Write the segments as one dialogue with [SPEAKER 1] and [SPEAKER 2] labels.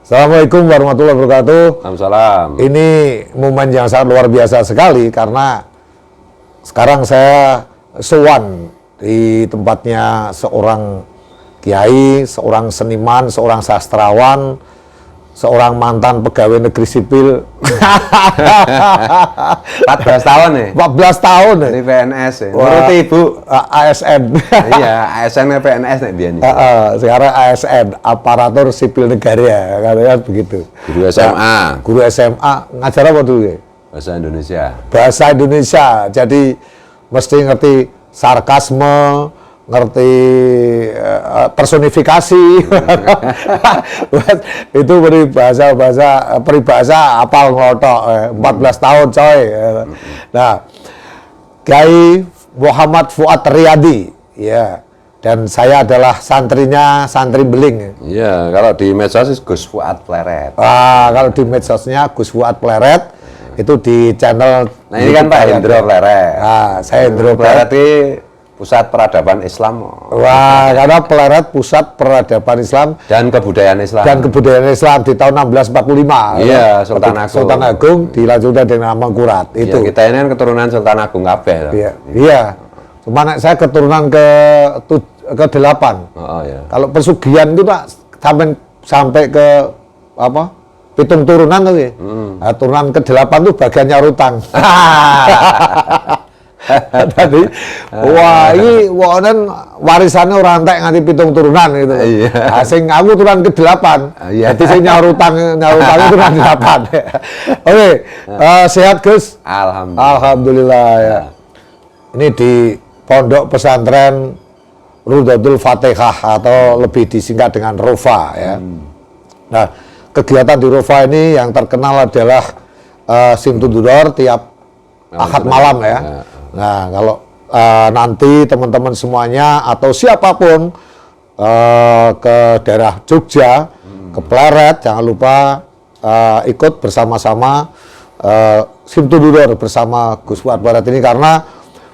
[SPEAKER 1] Assalamualaikum warahmatullahi wabarakatuh.
[SPEAKER 2] Waalaikumsalam.
[SPEAKER 1] Ini momen yang sangat luar biasa sekali karena sekarang saya sowan di tempatnya seorang kiai, seorang seniman, seorang sastrawan, seorang mantan pegawai negeri sipil.
[SPEAKER 2] 14 tahun ya?
[SPEAKER 1] 14 tahun ya?
[SPEAKER 2] Di PNS ya?
[SPEAKER 1] Menurut
[SPEAKER 2] Ibu?
[SPEAKER 1] ASN.
[SPEAKER 2] Iya, ASN-nya PNS nih biar
[SPEAKER 1] sekarang ASN, aparatur sipil negara, katanya begitu.
[SPEAKER 2] Guru SMA?
[SPEAKER 1] Guru SMA, ngajar apa dulu ya?
[SPEAKER 2] Bahasa Indonesia.
[SPEAKER 1] Bahasa Indonesia, jadi mesti ngerti sarkasme, ngerti personifikasi. Itu peribahasa apal ngotok 14 tahun coy. Nah, Kiai Muhammad Fuad Riyadi ya, dan saya adalah santrinya Santri Beling.
[SPEAKER 2] Iya, kalau di medsos Gus Fuad Pleret.
[SPEAKER 1] Kalau di medsosnya Gus Fuad Pleret, itu di channel.
[SPEAKER 2] Nah ini kan Pak Hendro Pleret.
[SPEAKER 1] Saya Hendro Pleret.
[SPEAKER 2] Pusat Peradaban Islam.
[SPEAKER 1] Wah, karena Pleret Pusat Peradaban Islam
[SPEAKER 2] dan Kebudayaan Islam.
[SPEAKER 1] Dan Kebudayaan Islam di tahun 1645.
[SPEAKER 2] Iya, Sultan Agung.
[SPEAKER 1] Sultan Agung dilanjutkan dengan Mangkurat.
[SPEAKER 2] Iya,
[SPEAKER 1] itu.
[SPEAKER 2] kita ini kan keturunan Sultan Agung kabeh.
[SPEAKER 1] Iya. Iya. Cuma saya keturunan ke-8.
[SPEAKER 2] Oh iya.
[SPEAKER 1] Kalau pesugihan itu Pak sampai ke apa? Pitung turunan tuh ya. Nah, turunan ke-8 tuh bagiannya rutang. Tadi, wah ini warisannya orang entek nganti pitung turunan gitu.
[SPEAKER 2] Iya.
[SPEAKER 1] Sing aku turunan ke-8.
[SPEAKER 2] Iya.
[SPEAKER 1] Jadi saya nyaurutang turunan 8. Oke, sehat Gus?
[SPEAKER 2] Alhamdulillah.
[SPEAKER 1] Alhamdulillah ya. Ini di Pondok Pesantren Rudatul Fatihah atau lebih disingkat dengan Rofa ya. Nah, kegiatan di Rofa ini yang terkenal adalah Simtuduror tiap Ahad malam ya. Nah, kalau nanti teman-teman semuanya atau siapapun ke daerah Jogja, ke Pleret, jangan lupa ikut bersama-sama Simtuduror bersama Gus Fuad Pleret ini, karena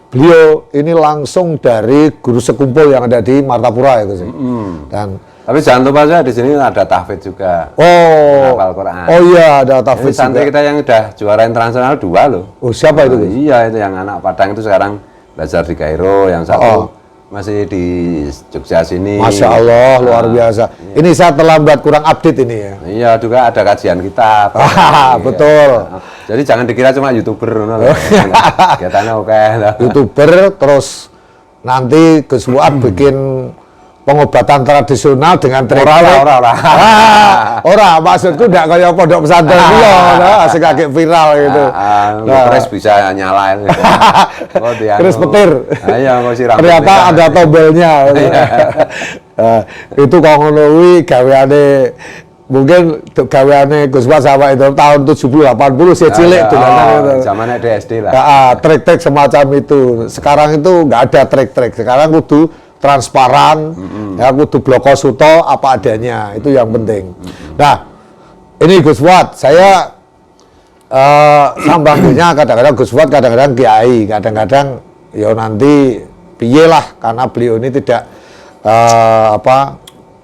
[SPEAKER 1] beliau ini langsung dari guru sekumpul yang ada di Martapura itu sih. Dan
[SPEAKER 2] tapi jangan lupa saja di sini ada tahfidz juga.
[SPEAKER 1] Oh,
[SPEAKER 2] Al-Quran.
[SPEAKER 1] Oh iya, ada tahfidz juga.
[SPEAKER 2] Santri kita yang udah juara internasional 2 loh.
[SPEAKER 1] Oh, siapa itu?
[SPEAKER 2] Iya, itu yang anak Padang itu sekarang belajar di Kairo, yang satu masih di Jogja sini.
[SPEAKER 1] Masya Allah, luar biasa. Iya. Ini saya terlambat, kurang update ini ya.
[SPEAKER 2] Iya, juga ada kajian kitab.
[SPEAKER 1] Betul.
[SPEAKER 2] Jadi jangan dikira cuma YouTuber. Kegiatannya oke.
[SPEAKER 1] YouTuber, terus nanti Gus Fuad bikin pengobatan tradisional dengan trik. Ora, maksudku enggak kayak pondok pesantren dia, asik agak viral gitu.
[SPEAKER 2] Terus bisa nyalain.
[SPEAKER 1] Terus petir.
[SPEAKER 2] Iya, mau siram.
[SPEAKER 1] Ternyata ada tombelnya. Itu kalau ngono kuwi gaweane mungkin gaweane Gus Fuad sama itu tahun 70 80 sih cilik dolanan gitu.
[SPEAKER 2] Zamannya SD lah.
[SPEAKER 1] Trik-trik semacam itu. Sekarang itu enggak ada trik-trik. Sekarang kudu transparan, ya kudu bloko suto apa adanya, itu yang penting. Nah, ini Gus Fuad, saya sambanginya kadang-kadang Gus Fuad, kadang-kadang Kiai, kadang-kadang ya nanti piye lah, karena beliau ini tidak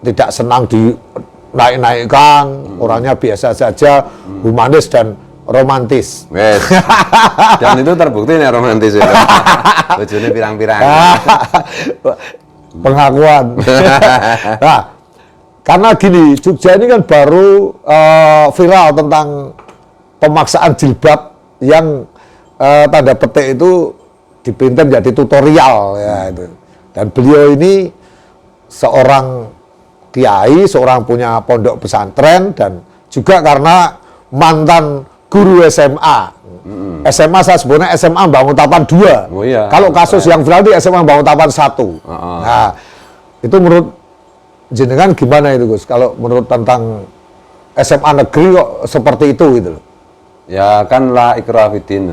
[SPEAKER 1] tidak senang dinaik-naikkan, orangnya biasa saja, humanis dan romantis.
[SPEAKER 2] Yes. Dan itu terbukti nih romantis itu. Bojone pirang-pirang.
[SPEAKER 1] Pengakuan. Nah, karena gini, Jogja ini kan baru viral tentang pemaksaan jilbab yang tanda petik itu dipinter jadi tutorial ya itu. Dan beliau ini seorang kiai, seorang punya pondok pesantren, dan juga karena mantan guru SMA. SMA saya sebutnya SMA Bangun Tapan 2.
[SPEAKER 2] Oh iya.
[SPEAKER 1] Kalau kasus yang viral di SMA Bangun Tapan 1. Nah, itu menurut jenengan gimana itu Gus? Kalau menurut tentang SMA negeri kok seperti itu gitu loh.
[SPEAKER 2] Ya kan la ikrah fiddin.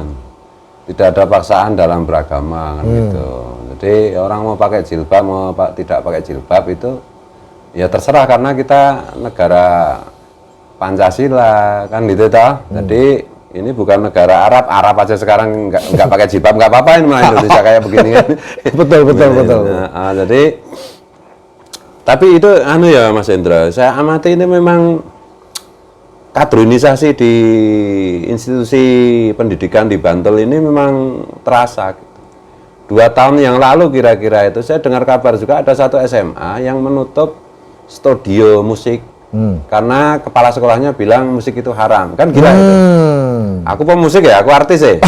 [SPEAKER 2] Tidak ada paksaan dalam beragama kan gitu. Jadi orang mau pakai jilbab mau tidak pakai jilbab itu ya terserah, karena kita negara Pancasila kan gitu toh. Jadi ini bukan negara Arab aja sekarang nggak pakai jilbab nggak apa-apa, ini malah Indonesia kayak begini kan.
[SPEAKER 1] Betul.
[SPEAKER 2] Jadi tapi itu ya Mas Hendra, saya amati ini memang kadronisasi di institusi pendidikan di Bantul ini memang terasa. 2 tahun yang lalu kira-kira itu saya dengar kabar juga ada satu SMA yang menutup studio musik karena kepala sekolahnya bilang musik itu haram, kan gila itu. Aku pemusik ya, aku artis ya.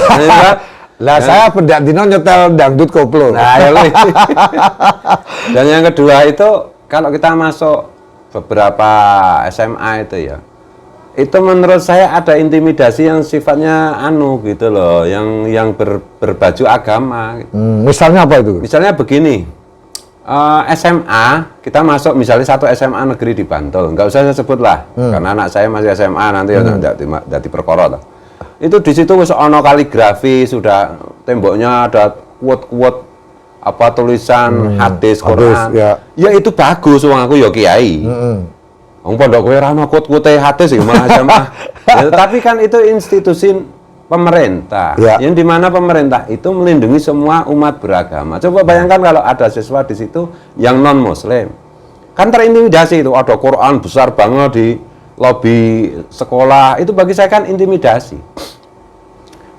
[SPEAKER 1] Lah saya pendak dino nyetel dangdut koplo.
[SPEAKER 2] Nah, ya lu. Dan yang kedua itu kalau kita masuk beberapa SMA itu ya, itu menurut saya ada intimidasi yang sifatnya gitu loh, yang berbaju agama. Gitu.
[SPEAKER 1] Misalnya apa itu?
[SPEAKER 2] Misalnya begini, SMA kita masuk misalnya satu SMA negeri di Bantul, nggak usah saya sebut lah, karena anak saya masih SMA nanti jadi perkara lah. Itu di situ wis ono kaligrafi, sudah temboknya ada quote-quote apa tulisan hadis Quran. Ya itu bagus, wong aku ya kiai. Wong pondok kowe ora ono quote-quote hadis ya malah SMA. Ya, tapi kan itu institusi pemerintah. Yang dimana pemerintah itu melindungi semua umat beragama. Coba bayangkan kalau ada siswa di situ yang non muslim. Kan terintimidasi itu, ada Quran besar banget di lobi sekolah, itu bagi saya kan intimidasi.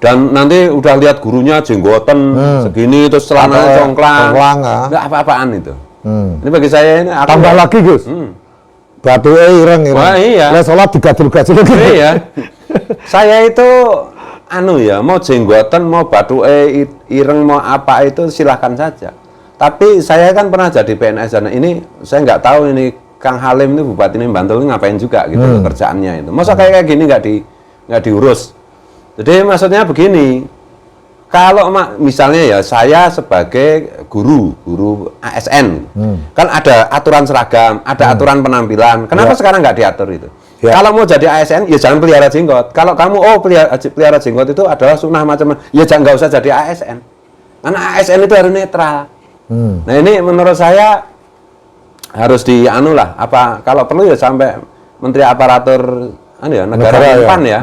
[SPEAKER 2] Dan nanti udah lihat gurunya jenggoten segini, terus celananya congklang, nggak apa-apaan itu. Ini bagi saya ini
[SPEAKER 1] tambah lagi Gus, batu ireng.
[SPEAKER 2] Wah iya.
[SPEAKER 1] Lah sholat digatul-gatul.
[SPEAKER 2] Iya. Saya itu mau jenggoten, mau batu ireng, mau apa itu silahkan saja. Tapi saya kan pernah jadi PNS dan ini saya nggak tahu ini Kang Halim ini Bupati ini Bantul ini ngapain juga gitu kerjaannya itu. Masa kayak gini nggak diurus. Jadi maksudnya begini, kalau misalnya ya saya sebagai guru ASN, kan ada aturan seragam, ada aturan penampilan. Kenapa sekarang nggak diatur itu? Kalau mau jadi ASN, ya jangan pelihara jenggot. Kalau kamu pelihara jenggot itu adalah sunnah macam-macam, ya jangan nggak usah jadi ASN. Karena ASN itu harus netral. Nah ini menurut saya harus lah. Kalau perlu ya sampai Menteri Aparatur negara PAN ya.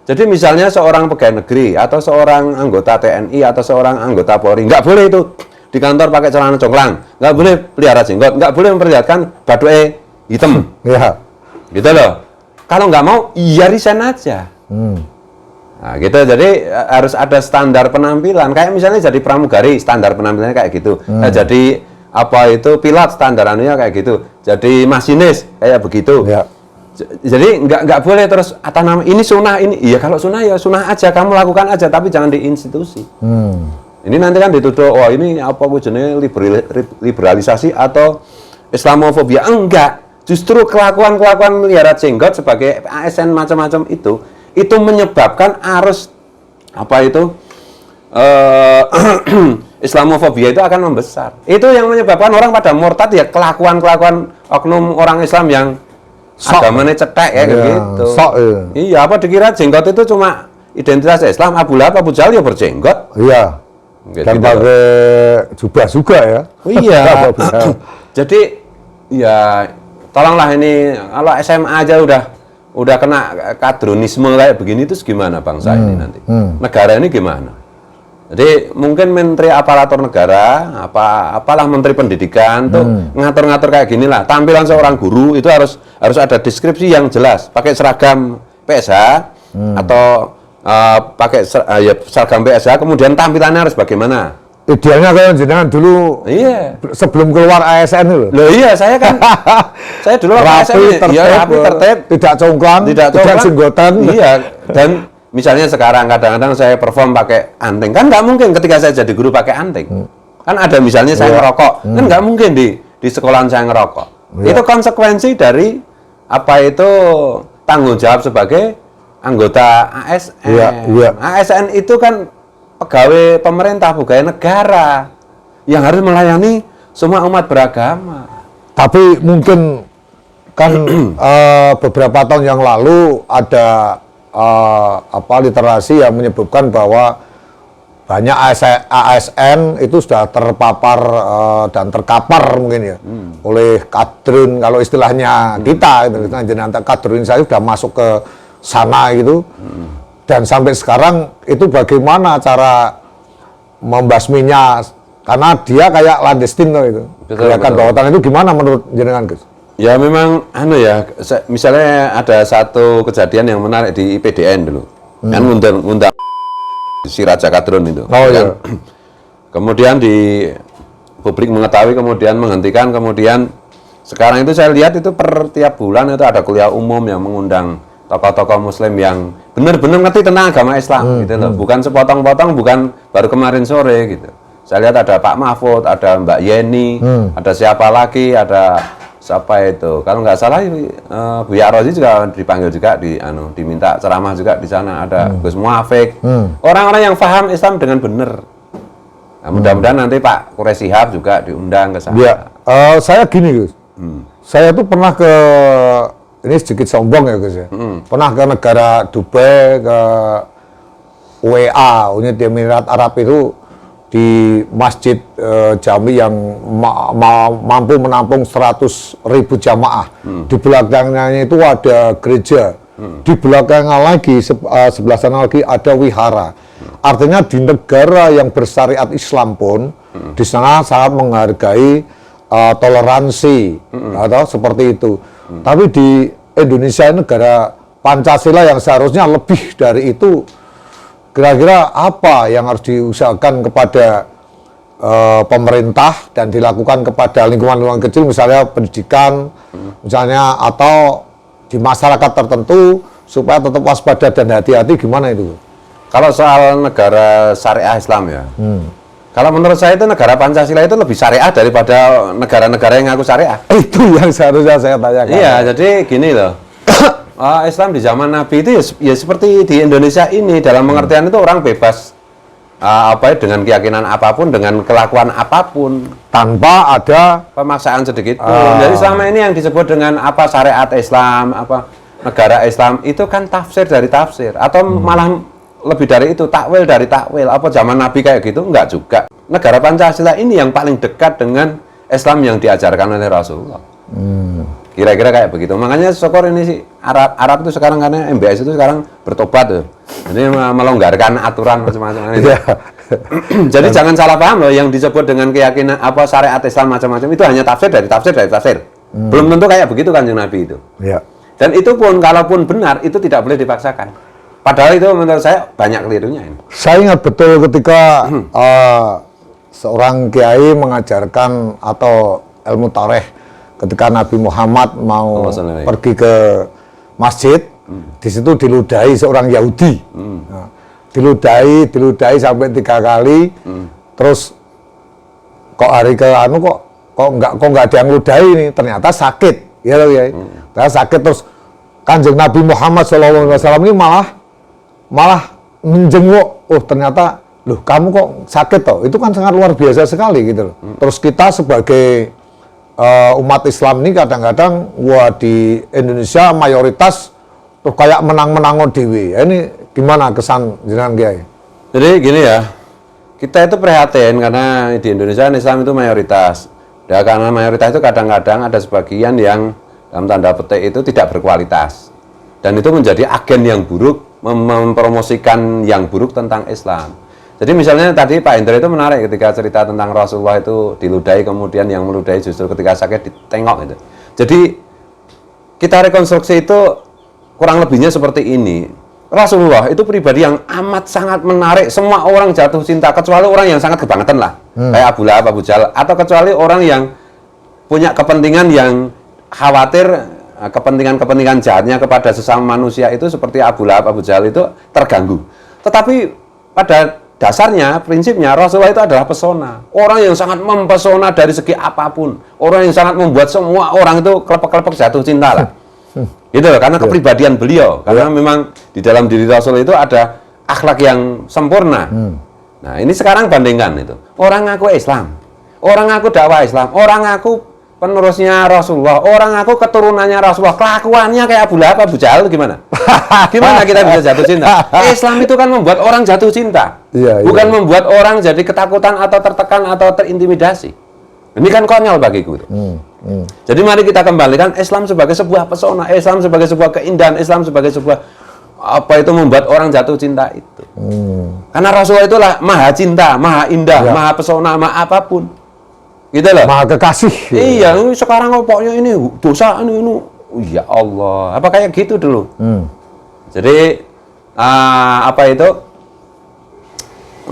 [SPEAKER 2] Jadi misalnya seorang pegawai negeri atau seorang anggota TNI atau seorang anggota Polri nggak boleh itu di kantor pakai celana congklang, nggak boleh pelihara jenggot, nggak boleh memperlihatkan baduke hitam, gitu loh. Kalau nggak mau, ya resign aja. Nah, gitu. Jadi harus ada standar penampilan. Kayak misalnya jadi pramugari, standar penampilannya kayak gitu. Jadi pilot standarannya kayak gitu. Jadi masinis kayak begitu. Jadi nggak boleh terus atas nama ini sunnah ini. Iya kalau sunnah ya sunnah aja, kamu lakukan aja, tapi jangan di institusi. Ini nanti kan dituduh, wah ini jenis liberalisasi atau Islamofobia. Enggak, justru kelakuan melihara jenggot sebagai ASN macam-macam itu menyebabkan arus Islamofobia itu akan membesar. Itu yang menyebabkan orang pada murtad ya, kelakuan oknum orang Islam yang agamanya cetek ya gitu. Iya, dikira jenggot itu cuma identitas Islam, Abu Lahab, Abu Jahal ya berjenggot.
[SPEAKER 1] Iya. Dan pakai jubah juga ya.
[SPEAKER 2] Iya. Jadi ya tolonglah ini kalau SMA aja udah kena kadronisme kayak begini, terus gimana bangsa ini nanti? Negara ini gimana? Jadi mungkin menteri aparatur negara, apalah menteri pendidikan tuh ngatur-ngatur kayak gini lah. Tampilan seorang guru itu harus ada deskripsi yang jelas. Pakai seragam PSH atau pakai seragam PSH, kemudian tampilannya harus bagaimana?
[SPEAKER 1] Idealnya kalau jenengan dulu sebelum keluar ASN itu.
[SPEAKER 2] Loh iya, saya dulu
[SPEAKER 1] rapi, tertib, tidak congklang, tidak jenggotan. Iya, dan misalnya sekarang kadang-kadang saya perform pakai anting, kan nggak mungkin ketika saya jadi guru pakai anting. Kan ada misalnya saya ngerokok, kan nggak mungkin di sekolahan saya ngerokok. Itu konsekuensi dari tanggung jawab sebagai anggota ASN. ASN itu kan pegawai pemerintah, pegawai negara yang harus melayani semua umat beragama. Tapi mungkin kan beberapa tahun yang lalu ada literasi yang menyebutkan bahwa banyak ASN itu sudah terpapar dan terkapar mungkin ya oleh kadrun, kalau istilahnya kita kadrun saya sudah masuk ke sana gitu. Dan sampai sekarang itu bagaimana cara membasminya, karena dia kayak landestin itu. Gerakan bawah tanah itu gimana menurut jenengan Gus?
[SPEAKER 2] Ya memang misalnya ada satu kejadian yang menarik di IPDN dulu. Kan ngundang si Raja Kadron itu.
[SPEAKER 1] Oh iya.
[SPEAKER 2] Kemudian di publik mengetahui, kemudian menghentikan, kemudian sekarang itu saya lihat itu per tiap bulan itu ada kuliah umum yang mengundang tokoh-tokoh muslim yang benar-benar ngerti tentang agama Islam gitu loh. Bukan sepotong-potong, bukan baru kemarin sore gitu. Saya lihat ada Pak Mahfud, ada Mbak Yeni, ada siapa lagi, ada siapa itu. Kalau nggak salah Buya Rozi juga dipanggil juga diminta ceramah juga di sana, ada Gus Muafik. Orang-orang yang paham Islam dengan benar. Nah, mudah-mudahan nanti Pak Quraish Shihab juga diundang ke sana.
[SPEAKER 1] Ya, saya gini Gus. Saya tuh pernah ke, ini sedikit sombong ya Gus ya. Pernah ke negara Dubai, ke UEA, Uni Emirat Arab itu, di masjid jami yang mampu menampung 100.000 jamaah. Di belakangnya itu ada gereja. Di belakangnya lagi, sebelah sana lagi ada wihara. Artinya di negara yang bersyariat Islam pun, di sana sangat menghargai toleransi atau seperti itu. Tapi di Indonesia negara Pancasila yang seharusnya lebih dari itu, kira-kira apa yang harus diusahakan kepada pemerintah dan dilakukan kepada lingkungan-lingkungan kecil, misalnya pendidikan, misalnya, atau di masyarakat tertentu supaya tetap waspada dan hati-hati, gimana itu?
[SPEAKER 2] Kalau soal negara syariah Islam ya, kalau menurut saya itu negara Pancasila itu lebih syariah daripada negara-negara yang ngaku syariah.
[SPEAKER 1] Itu yang seharusnya saya tanyakan.
[SPEAKER 2] Iya, jadi gini loh. Islam di zaman Nabi itu ya seperti di Indonesia ini, dalam pengertian itu orang bebas dengan keyakinan apapun, dengan kelakuan apapun,
[SPEAKER 1] tanpa ada
[SPEAKER 2] pemaksaan sedikit pun. Jadi selama ini yang disebut dengan apa syariat Islam, apa negara Islam, itu kan tafsir dari tafsir, atau malah lebih dari itu, takwil dari takwil. Apa zaman Nabi kayak gitu? Enggak juga. Negara Pancasila ini yang paling dekat dengan Islam yang diajarkan oleh Rasulullah. Kira-kira kayak begitu. Makanya syukur ini sih Arab itu sekarang, karena MBS itu sekarang bertobat tuh. Jadi melonggarkan aturan macam-macam itu. Jadi jangan salah paham loh, yang disebut dengan keyakinan apa syariat Islam macam-macam itu hanya tafsir dari tafsir dari tafsir. Belum tentu kayak begitu Kanjeng Nabi itu.
[SPEAKER 1] Ya.
[SPEAKER 2] Dan itu pun kalaupun benar itu tidak boleh dipaksakan. Padahal itu menurut saya banyak kelirunya ini.
[SPEAKER 1] Saya ingat betul ketika seorang kiai mengajarkan atau ilmu tarikh ketika Nabi Muhammad mau pergi ke masjid, di situ diludahi seorang Yahudi. Nah, diludahi sampai 3 kali. Terus kok hari ke kok nggak ada yang ludahi ini, ternyata sakit, ya loh ya. Ternyata sakit, terus Kanjeng Nabi Muhammad SAW ini malah menjenguk, oh ternyata loh kamu kok sakit toh, itu kan sangat luar biasa sekali gitu loh. Terus kita sebagai umat Islam ini kadang-kadang di Indonesia mayoritas tuh kayak menang-menangon dewe. Ini gimana kesan jenengan Kiai?
[SPEAKER 2] Jadi gini ya, kita itu prihatin karena di Indonesia Islam itu mayoritas. Ya, karena mayoritas itu kadang-kadang ada sebagian yang dalam tanda petik itu tidak berkualitas. Dan itu menjadi agen yang buruk, mempromosikan yang buruk tentang Islam. Jadi misalnya tadi Pak Hendra itu menarik ketika cerita tentang Rasulullah itu diludahi, kemudian yang meludahi justru ketika sakit ditengok gitu. Jadi kita rekonstruksi itu kurang lebihnya seperti ini. Rasulullah itu pribadi yang amat sangat menarik, semua orang jatuh cinta, kecuali orang yang sangat kebangetan lah, kayak Abu Lahab, Abu Jahal, atau kecuali orang yang punya kepentingan yang khawatir kepentingan jahatnya kepada sesama manusia itu seperti Abu Lahab, Abu Jahal itu terganggu. Tetapi pada dasarnya, prinsipnya Rasulullah itu adalah pesona. Orang yang sangat mempesona dari segi apapun. Orang yang sangat membuat semua orang itu kelepek-kelepek jatuh cinta lah. Gitu loh, karena kepribadian beliau. Karena memang di dalam diri Rasul itu ada akhlak yang sempurna. Nah ini sekarang bandingkan itu. Orang ngaku Islam, orang ngaku dakwah Islam, orang ngaku penerusnya Rasulullah, orang ngaku keturunannya Rasulullah, kelakuannya kayak Abu Lahab, Abu Jahal, gimana? Gimana kita bisa jatuh cinta? Islam itu kan membuat orang jatuh cinta, bukan membuat orang jadi ketakutan atau tertekan atau terintimidasi. Ini kan konyol bagiku itu. Jadi mari kita kembalikan Islam sebagai sebuah pesona, Islam sebagai sebuah keindahan, Islam sebagai sebuah apa itu membuat orang jatuh cinta itu. Karena Rasulullah itulah maha cinta, maha indah, maha pesona, maha apapun. Gitu loh.
[SPEAKER 1] Maha kekasih.
[SPEAKER 2] Iya, sekarang pokoknya ini dosa ini. Ya Allah, apa kayak gitu dulu? Jadi apa itu?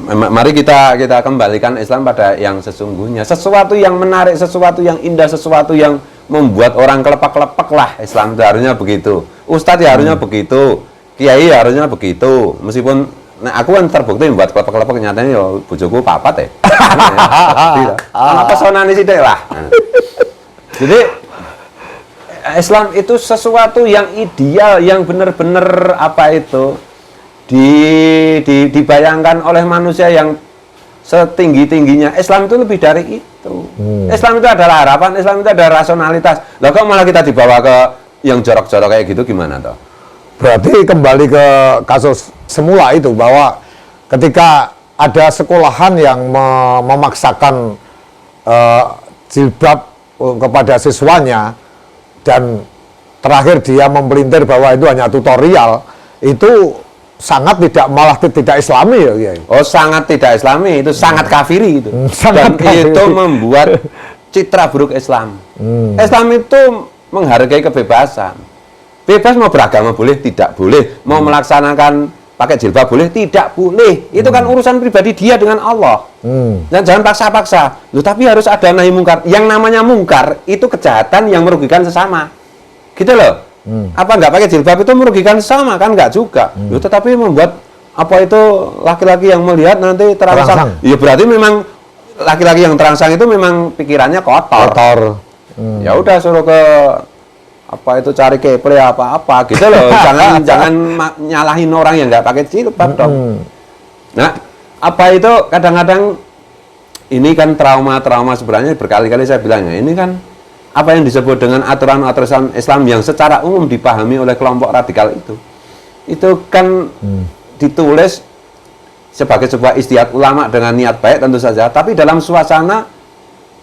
[SPEAKER 2] Mari kita kembalikan Islam pada yang sesungguhnya. Sesuatu yang menarik, sesuatu yang indah, sesuatu yang membuat orang kelepak-kelepak lah. Islam itu harusnya begitu. Ustadz ya harusnya begitu. Kiai ya harusnya begitu. Meskipun nah aku kan terbukti membuat kelepak-kelepak, nyatanya ya bojoku papat ya. Apa pesonane sithik lah. Jadi Islam itu sesuatu yang ideal, yang benar-benar apa itu dibayangkan oleh manusia yang setinggi-tingginya. Islam itu lebih dari itu. Islam itu adalah harapan, Islam itu adalah rasionalitas. Lah kok malah kita dibawa ke yang jorok-jorok kayak gitu, gimana toh?
[SPEAKER 1] Berarti kembali ke kasus semula itu, bahwa ketika ada sekolahan yang memaksakan jilbab kepada siswanya dan terakhir dia memelintir bahwa itu hanya tutorial, itu sangat tidak islami ya Kiai.
[SPEAKER 2] Oh, sangat tidak islami, itu sangat kafiri itu.
[SPEAKER 1] Sangat
[SPEAKER 2] Dan
[SPEAKER 1] kafiri.
[SPEAKER 2] itu membuat citra buruk Islam. Islam itu menghargai kebebasan. Bebas mau beragama boleh, tidak boleh. Mau melaksanakan pakai jilbab boleh, tidak boleh. Itu kan urusan pribadi dia dengan Allah. Dan jangan paksa-paksa. Loh, tapi harus ada nahi mungkar. Yang namanya mungkar itu kejahatan yang merugikan sesama. Gitu loh. Apa nggak pakai jilbab itu merugikan sesama? Kan nggak juga. Loh, tetapi membuat apa itu laki-laki yang melihat nanti terangsang. Ya berarti memang laki-laki yang terangsang itu memang pikirannya kotor. Ya udah suruh ke apa itu cari kepre apa gitu loh. jangan nyalahin orang yang nggak pakai jilbab dong. Nah, apa itu kadang-kadang ini kan trauma sebenarnya berkali-kali saya bilangnya, ini kan apa yang disebut dengan aturan-aturan Islam yang secara umum dipahami oleh kelompok radikal itu kan ditulis sebagai sebuah ijtihad ulama dengan niat baik tentu saja, tapi dalam suasana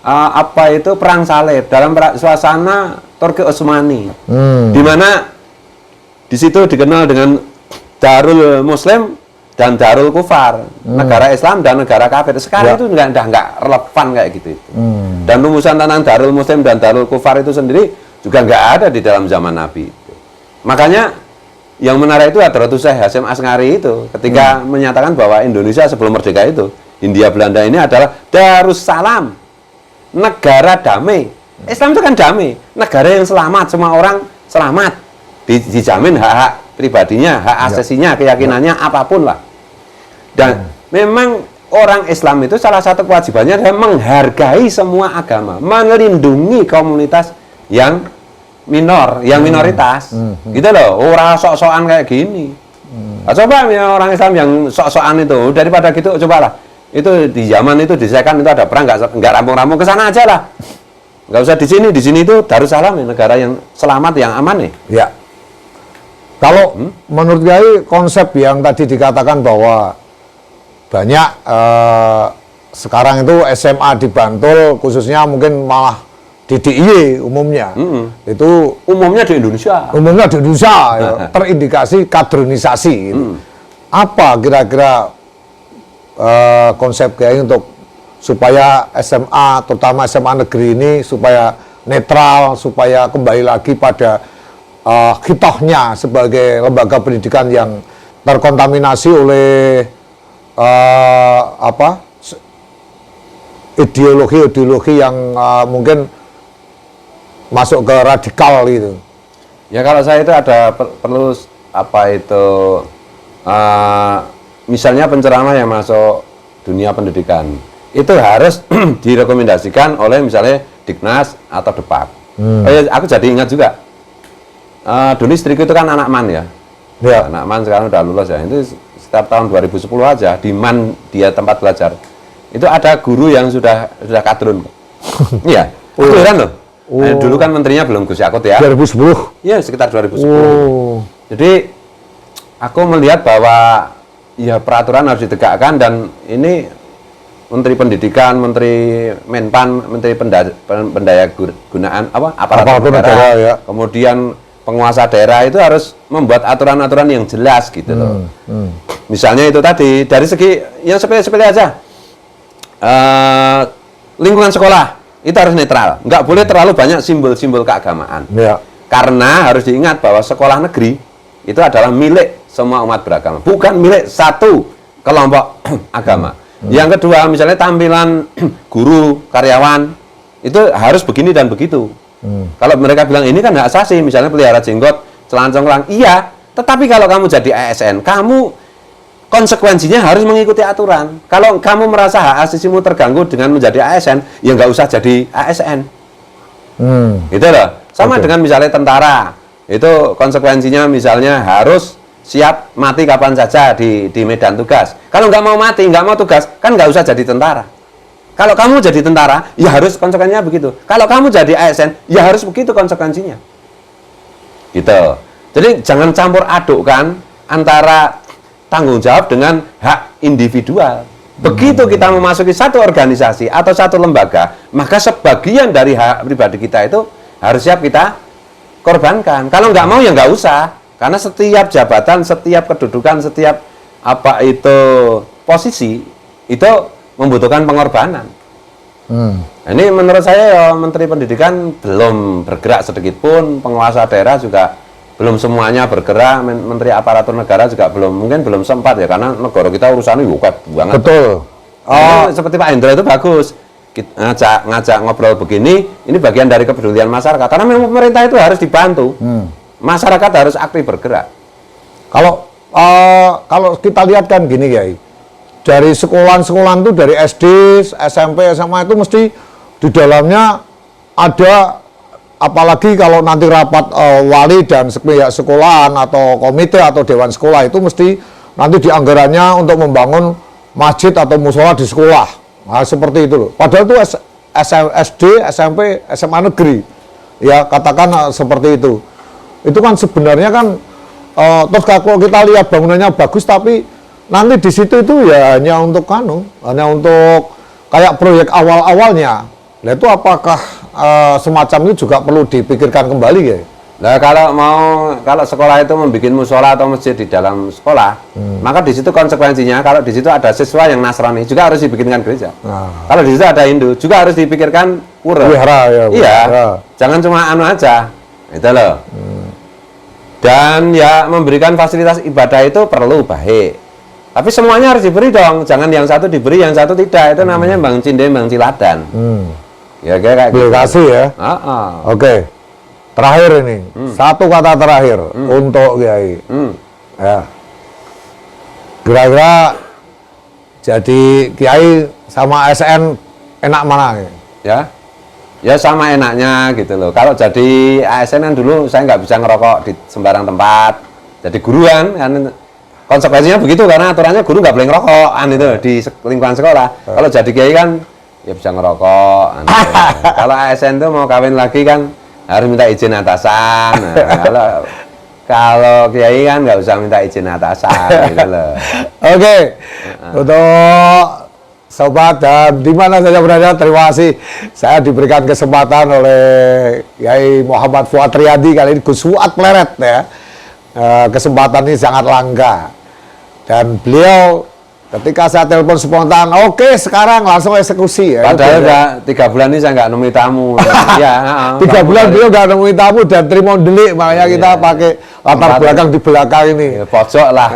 [SPEAKER 2] apa itu perang salib, dalam suasana Turki Utsmani, di mana di situ dikenal dengan Darul Muslim dan Darul Kufar, negara Islam dan negara kafir. Sekarang itu nggak relevan kayak gitu itu. Dan rumusan tentang Darul Muslim dan Darul Kufar itu sendiri juga nggak ada di dalam zaman Nabi itu. Makanya yang menarik itu Hadratus Syekh Hasyim As'ari itu ketika menyatakan bahwa Indonesia sebelum merdeka itu, Hindia Belanda ini adalah Darussalam, negara damai. Islam itu kan damai, negara yang selamat, semua orang selamat, dijamin hak-hak pribadinya, hak asasinya, keyakinannya, apapun lah. Dan memang orang Islam itu salah satu kewajibannya adalah menghargai semua agama, melindungi komunitas yang minor, yang minoritas. Gitu loh, orang sok-sokan kayak gini. Nah, coba ya orang Islam yang sok-sokan itu, daripada gitu cobalah. Itu di zaman itu disekan itu ada perang, nggak rampung-rampung, ke sana aja lah. Nggak usah di sini itu Darussalam, negara yang selamat, yang aman nih.
[SPEAKER 1] Ya. Kalau menurut Kiai konsep yang tadi dikatakan bahwa banyak sekarang itu SMA di Bantul khususnya mungkin malah di DIY umumnya itu
[SPEAKER 2] Umumnya di Indonesia
[SPEAKER 1] ya, terindikasi kadronisasi gitu. Apa kira-kira konsep Kiai untuk supaya SMA, terutama SMA negeri ini supaya netral, supaya kembali lagi pada khitohnya sebagai lembaga pendidikan yang terkontaminasi oleh ideologi yang mungkin masuk ke radikal gitu.
[SPEAKER 2] Ya kalau saya itu ada perlu apa itu misalnya penceramah yang masuk dunia pendidikan itu harus direkomendasikan oleh misalnya Diknas atau Depak. Aku jadi ingat juga dulu istriku itu kan anak MAN ya. Anak MAN sekarang udah lulus ya. Itu setiap tahun 2010 aja di MAN dia tempat belajar itu ada guru yang sudah kadrun. Iya, beneran loh. Dulu kan menterinya belum Gus Yakut ya.
[SPEAKER 1] 2010?
[SPEAKER 2] Iya, sekitar 2010. Jadi aku melihat bahwa ya peraturan harus ditegakkan dan ini Menteri Pendidikan, Menteri Menpan, Menteri Pendayagunaan aparatur negara, ya. Kemudian penguasa daerah itu harus membuat aturan-aturan yang jelas gitu loh. Misalnya itu tadi dari segi yang sepele-sepele aja, lingkungan sekolah itu harus netral. Nggak boleh terlalu banyak simbol-simbol keagamaan.
[SPEAKER 1] Ya.
[SPEAKER 2] Karena harus diingat bahwa sekolah negeri itu adalah milik semua umat beragama, bukan milik satu kelompok agama. Yang kedua, misalnya tampilan guru, karyawan, itu harus begini dan begitu. Kalau mereka bilang ini kan hak asasi, misalnya pelihara jenggot, celana congklang, iya. Tetapi kalau kamu jadi ASN, kamu konsekuensinya harus mengikuti aturan. Kalau kamu merasa hak asasimu terganggu dengan menjadi ASN, ya nggak usah jadi ASN. Gitu loh. Sama dengan misalnya tentara, itu konsekuensinya misalnya harus siap mati kapan saja di medan tugas. Kalau nggak mau mati, nggak mau tugas, kan nggak usah jadi tentara. Kalau kamu jadi tentara, ya harus konsekuensinya begitu. Kalau kamu jadi ASN, ya harus begitu konsekuensinya. Gitu. Jadi jangan campur adukkan antara tanggung jawab dengan hak individual. Begitu kita memasuki satu organisasi atau satu lembaga, maka sebagian dari hak pribadi kita itu harus siap kita korbankan. Kalau nggak mau ya nggak usah. Karena setiap jabatan, setiap kedudukan, setiap apa itu posisi itu membutuhkan pengorbanan. Ini menurut saya ya, Menteri Pendidikan belum bergerak sedikit pun, penguasa daerah juga belum semuanya bergerak, Menteri Aparatur Negara juga mungkin belum sempat ya, karena negara kita urusannya bukan banget.
[SPEAKER 1] Betul.
[SPEAKER 2] Seperti Pak Hendra itu bagus. Ngajak ngobrol begini, ini bagian dari kepedulian masyarakat. Karena memang pemerintah itu harus dibantu. Masyarakat harus aktif bergerak.
[SPEAKER 1] Kalau kita lihat kan gini ya, dari sekolahan-sekolahan itu dari SD, SMP, SMA itu mesti di dalamnya ada, apalagi kalau nanti rapat wali dan pihak sekolahan atau komite atau dewan sekolah itu mesti nanti di anggarannya untuk membangun masjid atau musola di sekolah. Nah, seperti itu loh. Padahal itu SD, SMP, SMA negeri. Ya, katakan seperti itu. Itu kan sebenarnya kan terus kalau kita lihat bangunannya bagus tapi nanti di situ itu ya hanya untuk hanya untuk kayak proyek awal-awalnya. Nah itu apakah semacam itu juga perlu dipikirkan kembali ya?
[SPEAKER 2] Nah kalau sekolah itu membuat musola atau masjid di dalam sekolah, maka di situ konsekuensinya kalau di situ ada siswa yang Nasrani juga harus dibikinkan gereja. Kalau di situ ada Hindu juga harus dipikirkan pura.
[SPEAKER 1] Ya,
[SPEAKER 2] iya, jangan cuma anu aja, itu loh. Dan ya memberikan fasilitas ibadah itu perlu baik. Tapi semuanya harus diberi dong, jangan yang satu diberi, yang satu tidak. Itu namanya Bang Cinde, Bang Ciladan. Ya kayak gitu.
[SPEAKER 1] Kasih ya. Oke. Terakhir ini, satu kata terakhir untuk Kiai. Ya. Kira-kira jadi Kiai sama SN enak mana?
[SPEAKER 2] Ya sama enaknya gitu loh. Kalau jadi ASN kan dulu saya nggak bisa ngerokok di sembarang tempat. Jadi guru kan konsekuensinya begitu karena aturannya guru nggak boleh ngerokok itu di lingkungan sekolah. Kalau jadi Kiai kan ya bisa ngerokok. Kalau ASN tuh mau kawin lagi kan harus minta izin atasan. Kalau Kiai kan nggak usah minta izin atasan gitu loh.
[SPEAKER 1] Oke. Untuk sobat dan di mana saja berada, terima kasih saya diberikan kesempatan oleh Kiai Muhammad Fuad Riyadi kali ini, Gus Fuad Pleret ya. Kesempatan ini sangat langka dan beliau ketika saya telepon spontan, oke sekarang langsung eksekusi ya.
[SPEAKER 2] Padahal udah 3 bulan ini saya nggak nemui tamu. Ya,
[SPEAKER 1] 3 bulan beliau nggak nemui tamu dan terima delik, makanya kita pakai latar belakang di belakang ini.
[SPEAKER 2] Ya, pojok lah.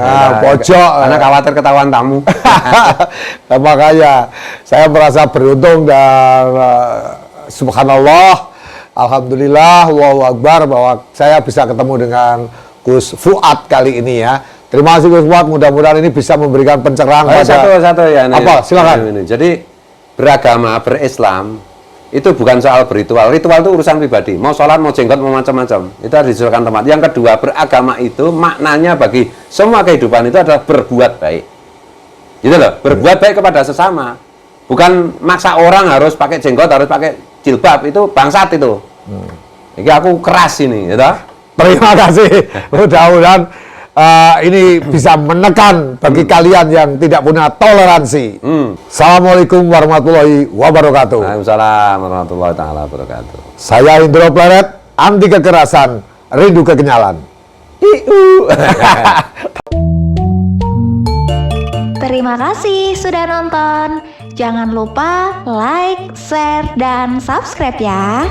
[SPEAKER 1] Pojok.
[SPEAKER 2] Karena khawatir ketahuan tamu.
[SPEAKER 1] Nah, makanya saya merasa beruntung dan subhanallah, alhamdulillah, Allahu Akbar bahwa saya bisa ketemu dengan Gus Fuad kali ini ya. Terima kasih Gus Fuad, mudah-mudahan ini bisa memberikan pencerahan pada
[SPEAKER 2] satu ya.
[SPEAKER 1] Apa? Silakan.
[SPEAKER 2] Jadi beragama, berislam itu bukan soal berritual. Ritual itu urusan pribadi. Mau sholat, mau jenggot, mau macam-macam. Itu harus disesuaikan tempat. Yang kedua, beragama itu maknanya bagi semua kehidupan itu adalah berbuat baik. Gitu loh, berbuat baik kepada sesama. Bukan maksa orang harus pakai jenggot, harus pakai jilbab, itu bangsat itu. Ini aku keras ini, gitu.
[SPEAKER 1] Terima kasih. Mudah-mudahan ini bisa menekan bagi kalian yang tidak punya toleransi. Assalamualaikum warahmatullahi wabarakatuh.
[SPEAKER 2] Waalaikumsalam warahmatullahi wabarakatuh.
[SPEAKER 1] Saya Indro Pleret, anti kekerasan, rindu kekenyalan.
[SPEAKER 3] Terima kasih sudah nonton. Jangan lupa like, share, dan subscribe ya.